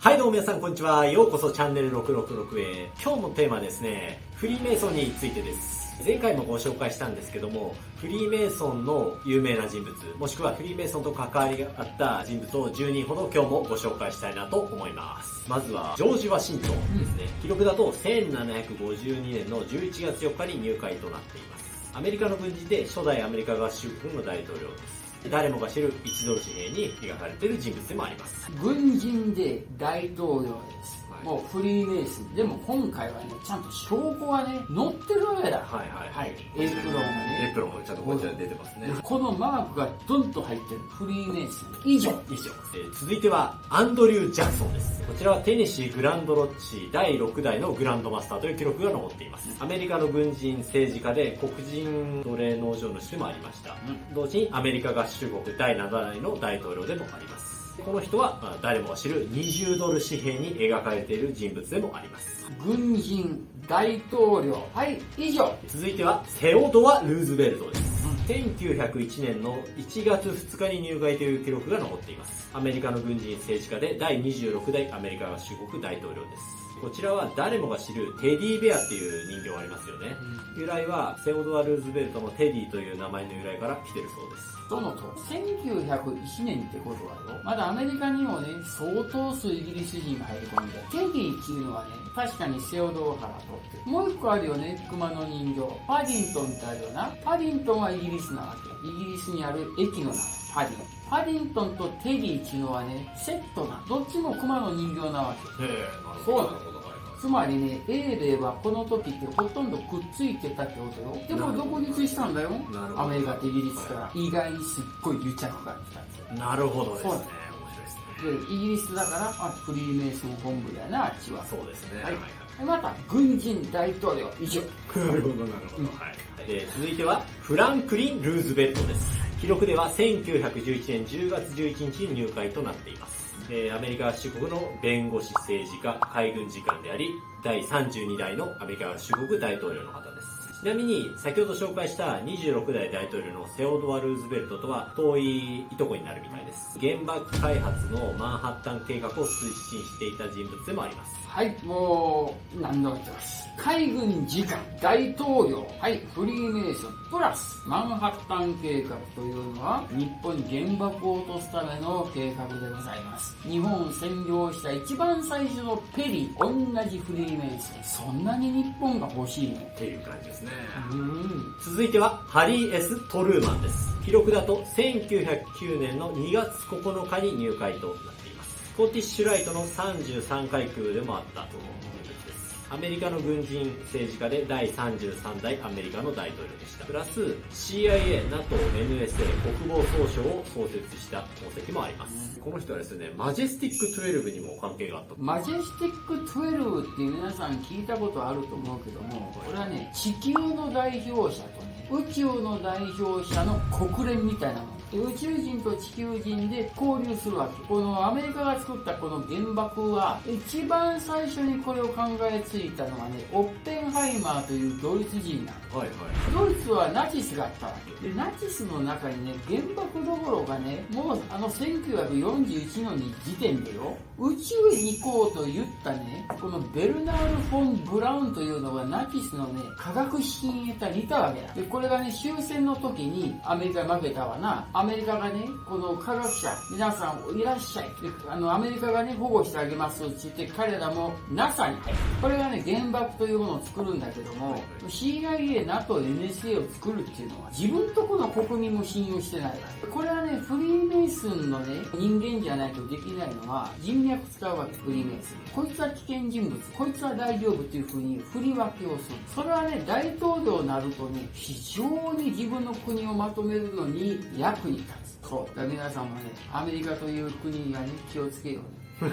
はいどうも皆さんこんにちは。ようこそチャンネル666へ。今日のテーマはですね、フリーメイソンについてです。前回もご紹介したんですけども、フリーメイソンの有名な人物、もしくはフリーメイソンと関わりがあった人物を10人ほど今日もご紹介したいなと思います。まずは、ジョージ・ワシントンですね。記録だと1752年の11月4日に入会となっています。アメリカの軍人で初代アメリカ合衆国の大統領です。誰もが知る1ドル紙幣に描かれている人物でもあります。軍人で大統領です、はい、もうフリーメイソンでも今回はねちゃんと証拠がね載ってるわけだ。はいはいはい、エプロンがね、エプロンがちゃんとこちら出てますね。このマークがドンと入ってるフリーメイソン以上。続いてはアンドリュー・ジャクソンです。こちらはテネシーグランドロッチ第6代のグランドマスターという記録が残っています。アメリカの軍人政治家で黒人奴隷農場主でもありました、同時にアメリカ合衆国第7代の大統領でもあります。この人は誰もが知る20ドル紙幣に描かれている人物でもあります。軍人大統領、はい以上。続いてはセオドア・ルーズベルトです。1901年の1月2日に入会という記録が残っています。アメリカの軍人政治家で第26代アメリカ合衆国大統領です。こちらは誰もが知るテディベアっていう人形がありますよね、由来はセオドア・ルーズベルトのテディという名前の由来から来てるそうです。そのと1901年ってことはよ、まだアメリカにもね相当数イギリス人が入り込んで、テディっていうのはね確かにセオドアから取って、もう一個あるよね、熊の人形パディントンってあるよな。パディントンはイギリスなわけ。イギリスにある駅の名前パディントンとテディっていうのはねセットな、どっちも熊の人形なわけ。そうなの。つまりね、英米はこの時ってほとんどくっついてたってことよ。でも独立したんだよ、アメリカとイギリスから。意外にすっごい癒着感来たんですよ。なるほどですね。面白いですね。でイギリスだからフリーメイソン本部だよな、あっちは。そうですね。はい。また軍人大統領以上。なるほどなるほど。はい。続いてはフランクリン・ルーズベルトです。記録では1911年10月11日に入会となっています。アメリカ合衆国の弁護士、政治家、海軍次官であり、第32代のアメリカ合衆国大統領の方です。ちなみに、先ほど紹介した26代大統領のセオドア・ルーズベルトとは遠いいとこになるみたいです。原爆開発のマンハッタン計画を推進していた人物でもあります。はい、もう何度も言ってます。海軍次官、大統領、はい、フリーメイソン、プラスマンハッタン計画というのは日本に原爆を落とすための計画でございます。日本を占領した一番最初のペリー、同じフリーメイソン。そんなに日本が欲しいのっていう感じですね。続いてはハリー S. トルーマンです。記録だと1909年の2月9日に入会となっています。スコティッシュライトの33階空でもあったと思う人物です。アメリカの軍人政治家で第33代アメリカの大統領でした。プラス CIA、NATO、NSA、国防総省を創設した功績もあります。この人はですね、マジェスティック12にも関係があった。マジェスティック12って皆さん聞いたことあると思うけども、これはね、地球の代表者とね、宇宙の代表者の国連みたいなもの。宇宙人と地球人で交流するわけ。このアメリカが作ったこの原爆は、一番最初にこれを考えついたのはね、オッペンハイマーというドイツ人なの。ドイツはナチスがあったわけで、ナチスの中にね、原爆どころかね、もう1941年に時点でよ、宇宙へ行こうと言ったね、このベルナール・フォン・ブラウンというのがナチスのね、科学資金得たりいたわけだ。で、これがね、終戦の時にアメリカ負けたわな。アメリカがね、この科学者、皆さんいらっしゃい。で、アメリカがね、保護してあげますって言って、彼らも NASA に入る。これがね、原爆というものを作るんだけども、CIA、NATO、NSA を作るっていうのは、自分とこの国民も信用してない。これはね、フリーメイソンのね、人間じゃないとできないのは、人脈使うわけ、フリーメイソン。こいつは危険人物、こいつは大丈夫っていう風に振り分けをする。それはね、大統領になるとね、非常に自分の国をまとめるのに役に立つ。そう。だから皆さんもね、アメリカという国がね、気をつけようね。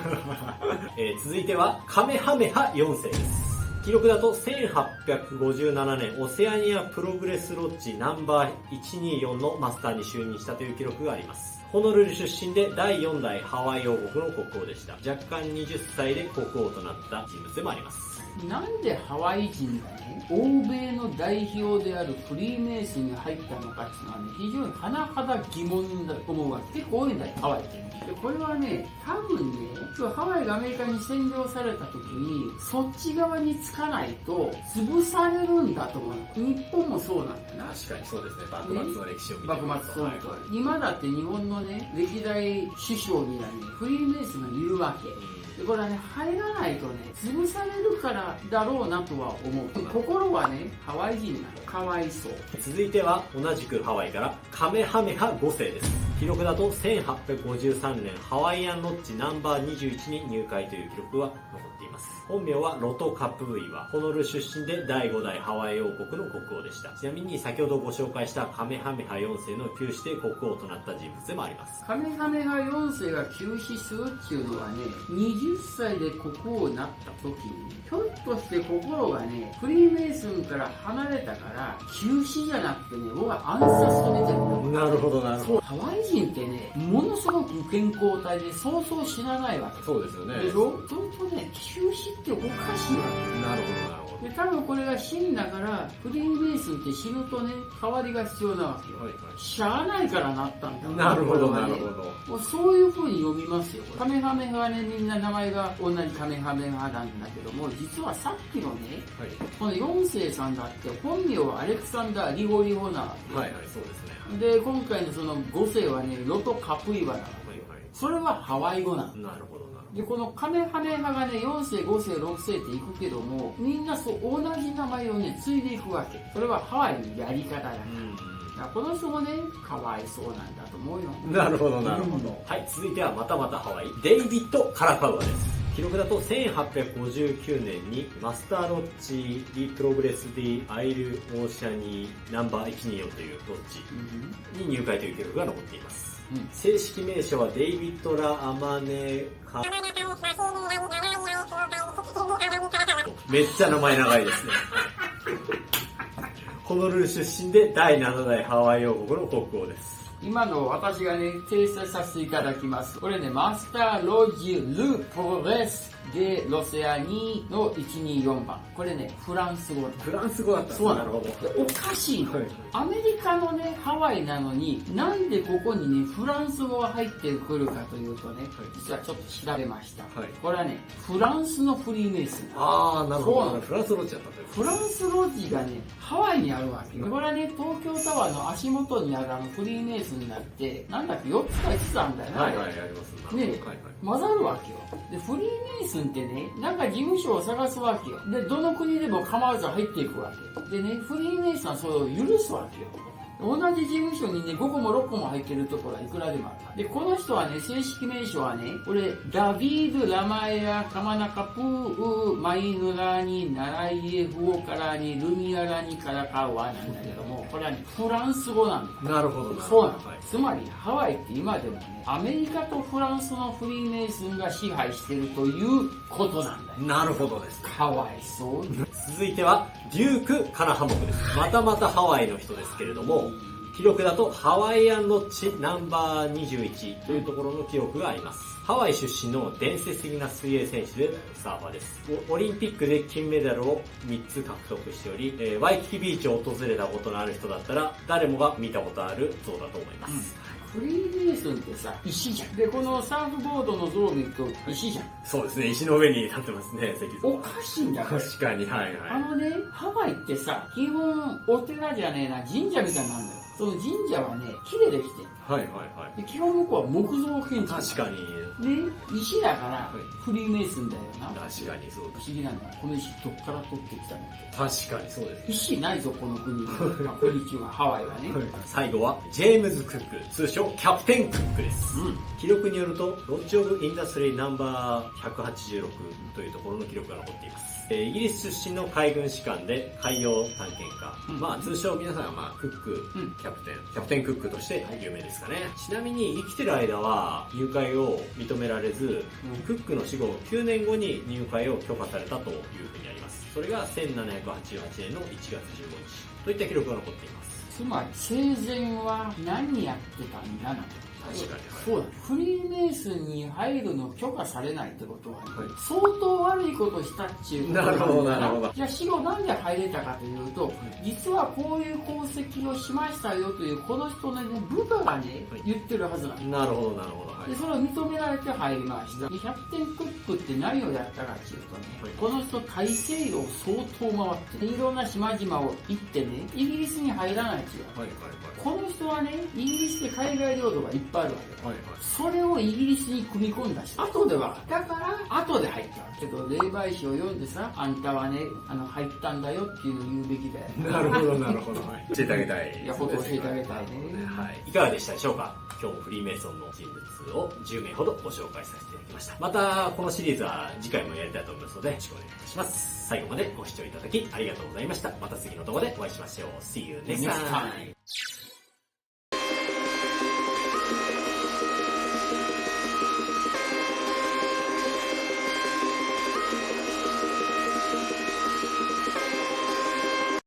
続いては、カメハメハ4世です。記録だと1857年オセアニアプログレスロッジナンバー124のマスターに就任したという記録があります。ホノルル出身で第4代ハワイ王国の国王でした。若干20歳で国王となった人物でもあります。なんでハワイ人がね、欧米の代表であるフリーメイソンに入ったのかっていうのはね、非常に甚だ疑問だと思うわけ。結構多いんだよ、ハワイってね。でこれはね、多分ね、ハワイがアメリカに占領された時に、そっち側につかないと潰されるんだと思う。日本もそうなんだよな。確かにそうですね。幕末の歴史を見てみ幕ると。末そうと、今だって日本のね、歴代首相にはね、フリーメイソンがいるわけ。でこれはね、入らないとね、潰されるからだろうなとは思う。心はね、ハワイ人なの。かわいそう。続いては同じくハワイからカメハメハ5世です。記録だと1853年ハワイアンロッジナンバー21に入会という記録は残っています。本名はロト・カプーイはホノルル出身で第5代ハワイ王国の国王でした。ちなみに先ほどご紹介したカメハメハ4世の旧死で国王となった人物でもあります。カメハメハ4世が急死するっていうのはね、20歳で国王になった時に、ひょっとして心がね、フリーメイソンから離れたから、急死じゃなくてね、僕は暗殺と見てるんだ。なるほどなるほど。ハワイ人ってね、ものすごく健康体でそうそう死なないわけ。そうですよね。でしょ？それとね、急死っておかしいわけ。なるほどなるほど。で多分これが死んだから、フリーメイソンって死ぬとね、代わりが必要なわけよ。はいはい。しゃあないからなったんだ。なるほどこれはねなるほど。もうそういう風に読みますよ。カメハメハはね、みんな名前が同じカメハメハなんだけども、実はさっきのね、はいこの4世さんだって本名はアレクサンダー・リホリホなわけ。はいはい、そうですね。で、今回のその5世はね、ロト・カプイワなわけ。はいはい。それはハワイ語なの。なるほどなるほど。で、このカメハメハがね、4世、5世、6世っていくけども、みんなそう同じ名前をね、継いでいくわけ。それはハワイのやり方だから。だからこの人もね、かわいそうなんだと思うよ。なるほどなるほど。はい、続いてはまたまたハワイ。デイビッド・カラカウアです。記録だと1859年にマスターロッジ・リ・プログレス・ディ・アイル・オーシャニーナンバー124というロッジに入会という記録が残っています。正式名称はデイビッド・ラ・アマネカめっちゃ名前長いですね。ホノルル出身で第7代ハワイ王国の国王です。今の私がね、訂正させていただきます。これね、マスターロジル・プロレス・デ・ロセアニーの124番。これね、フランス語。フランス語だったんですそうなるほど。おかしいの、はいアメリカのね、ハワイなのに、なんでここにね、フランス語が入ってくるかというとね、実はちょっと調べました。はいこれはね、フランスのフリーメイソン。あー、なるほど。そうなのフランスロッジだったんですフランスロッジがね、ハワイにあるわけよ。これはね、東京タワーの足元にあるフリーメイソンになって、なんだっけ、4つか5つあるんだよね。はいはい、あります。ねはいはい。混ざるわけよ。で、フリーメイソンってね、なんか事務所を探すわけよ。で、どの国でも構わず入っていくわけ。でね、フリーメイソンはそれを許すわけよ。同じ事務所にね、5個も6個も入ってるところはいくらでもある。で、この人はね、正式名称はね、これ、ダビード・ラマエア・カマナカプー・マイヌラニ・ナライエフオカラニ・ルミアラニ・カラカウアなんだけども、これはね、フランス語なんだ。なるほど。そうなの、はい。つまりハワイって今でもね、アメリカとフランスのフリーメイソンが支配してるということなんだよ。なるほどです。かわいそうに。続いては、デューク・カナハモクです。またまたハワイの人ですけれども、記録だとハワイアンロッジナンバー21というところの記録があります。ハワイ出身の伝説的な水泳選手でサーファーです。オリンピックで金メダルを3つ獲得しており、ワイキキビーチを訪れたことのある人だったら誰もが見たことある像だと思います。フリーメイソンってさ、石じゃん。で、このサーフボードの像を見ると石じゃん。そうですね、石の上に立ってますね、石像おかしいんだよ。確かに、はいはい。ね、ハワイってさ、基本お寺じゃねえな、神社みたいなんだよ。その神社はね、木でできてる。はいはいはい。で基本向こうは木造建築。確かに。ね、石だからはいフリーメイソンだよな。確かにそうだ。不思議なのは、この石どっから取ってきたのって。確かにそうです。石ないぞ、この国に。まあ、こんにちは、ハワイはね。最後は、ジェームズ・クック、通称キャプテン・クックです。記録によると、ロッジ・オブ・インダストリーナンバー186というところの記録が残っています。イギリス出身の海軍士官で海洋探検家。まあ通称皆さんはまあクック、キャプテンクックとして有名ですかね。ちなみに生きてる間は入会を認められず、クックの死後9年後に入会を許可されたというふうにあります。それが1788年の1月15日といった記録が残っています。つまり、生前は何やってたんだな。確かに。そうだ。フリーメイソンに入るの許可されないってことは、ね、はい相当悪いことしたっていうことなるほどなるほど。じゃあ死後なんで入れたかというと、実はこういう功績をしましたよというこの人の、ね、部下がね、はい、言ってるはずなんです。なるほどなるほど。はい、でそれを認められて入りました。で100点クックって何をやったかっていうとね、はい、この人大西洋を相当回って、いろんな島々を行ってね、イギリスに入らないっていう。はいはいはい、この人はね、イギリスで海外領土がいっぱいあるわけ。はいはい、それをイギリスに組み込んだ人。後では、だから後で入ったわけど、霊媒師を読んでさ、あんたはね、入ったんだよっていうのを言うべきだよ。なるほどなるほど。はい、教えてあげたい。いや、ことを教えてあげたいね。はい。いかがでしたでしょうか。今日もフリーメイソンの人物を10名ほどご紹介させていただきました。また、このシリーズは次回もやりたいと思いますので、よろしくお願いいたします。最後までご視聴いただきありがとうございました。また次の動画でお会いしましょう。See you next time.